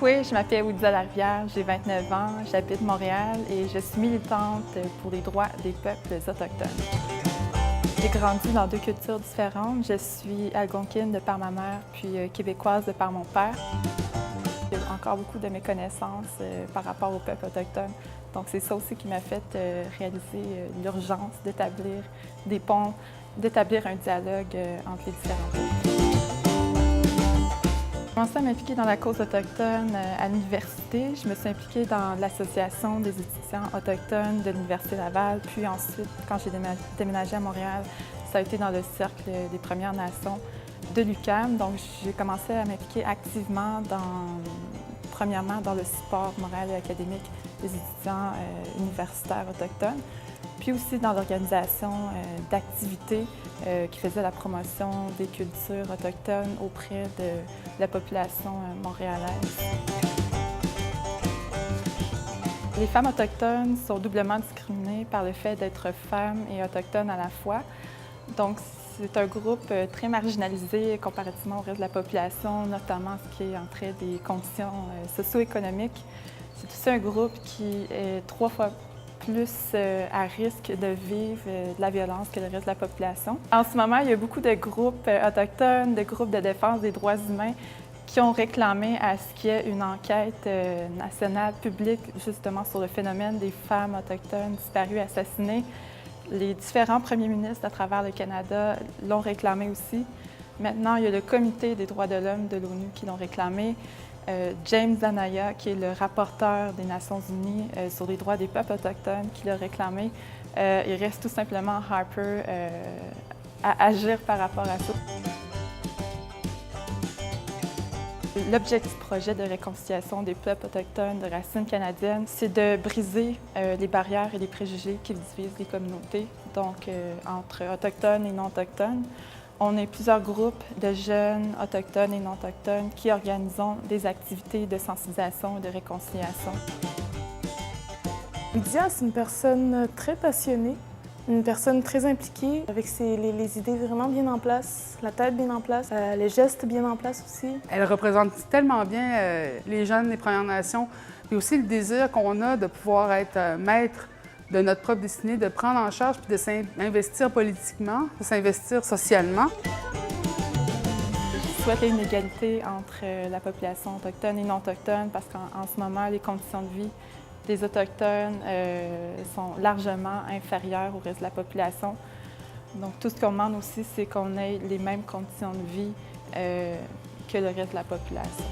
Oui, je m'appelle Oudia Larivière, j'ai 29 ans, j'habite Montréal et je suis militante pour les droits des peuples autochtones. J'ai grandi dans deux cultures différentes. Je suis algonquine de par ma mère, puis québécoise de par mon père. J'ai encore beaucoup de méconnaissances par rapport au peuple autochtone. Donc c'est ça aussi qui m'a fait réaliser l'urgence d'établir des ponts, d'établir un dialogue entre les différents peuples. J'ai commencé à m'impliquer dans la cause autochtone à l'université. Je me suis impliquée dans l'association des étudiants autochtones de l'Université Laval. Puis ensuite, quand j'ai déménagé à Montréal, ça a été dans le cercle des Premières Nations de l'UQAM. Donc j'ai commencé à m'impliquer activement premièrement dans le support moral et académique des étudiants universitaires autochtones, puis aussi dans l'organisation d'activités qui faisaient la promotion des cultures autochtones auprès de la population montréalaise. Les femmes autochtones sont doublement discriminées par le fait d'être femmes et autochtones à la fois. Donc, c'est un groupe très marginalisé comparativement au reste de la population, notamment ce qui est en trait des conditions socio-économiques. C'est aussi un groupe qui est 3 fois plus à risque de vivre de la violence que le reste de la population. En ce moment, il y a beaucoup de groupes autochtones, de groupes de défense des droits humains qui ont réclamé à ce qu'il y ait une enquête nationale publique justement sur le phénomène des femmes autochtones disparues, assassinées. Les différents premiers ministres à travers le Canada l'ont réclamé aussi. Maintenant, il y a le Comité des droits de l'homme de l'ONU qui l'ont réclamé. James Anaya, qui est le rapporteur des Nations unies sur les droits des peuples autochtones, qui l'a réclamé. Il reste tout simplement Harper à agir par rapport à ça. L'objectif du projet de réconciliation des peuples autochtones de racines canadiennes, c'est de briser les barrières et les préjugés qui divisent les communautés, donc entre autochtones et non-autochtones. On est plusieurs groupes de jeunes autochtones et non-autochtones qui organisons des activités de sensibilisation et de réconciliation. Oudia, c'est une personne très passionnée, une personne très impliquée, avec les idées vraiment bien en place, la tête bien en place, les gestes bien en place aussi. Elle représente tellement bien les jeunes des Premières Nations, puis aussi le désir qu'on a de pouvoir être maître de notre propre destinée, de prendre en charge puis de s'investir politiquement, de s'investir socialement. Je souhaite une égalité entre la population autochtone et non autochtone parce qu'en ce moment, les conditions de vie des Autochtones sont largement inférieures au reste de la population. Donc tout ce qu'on demande aussi, c'est qu'on ait les mêmes conditions de vie que le reste de la population.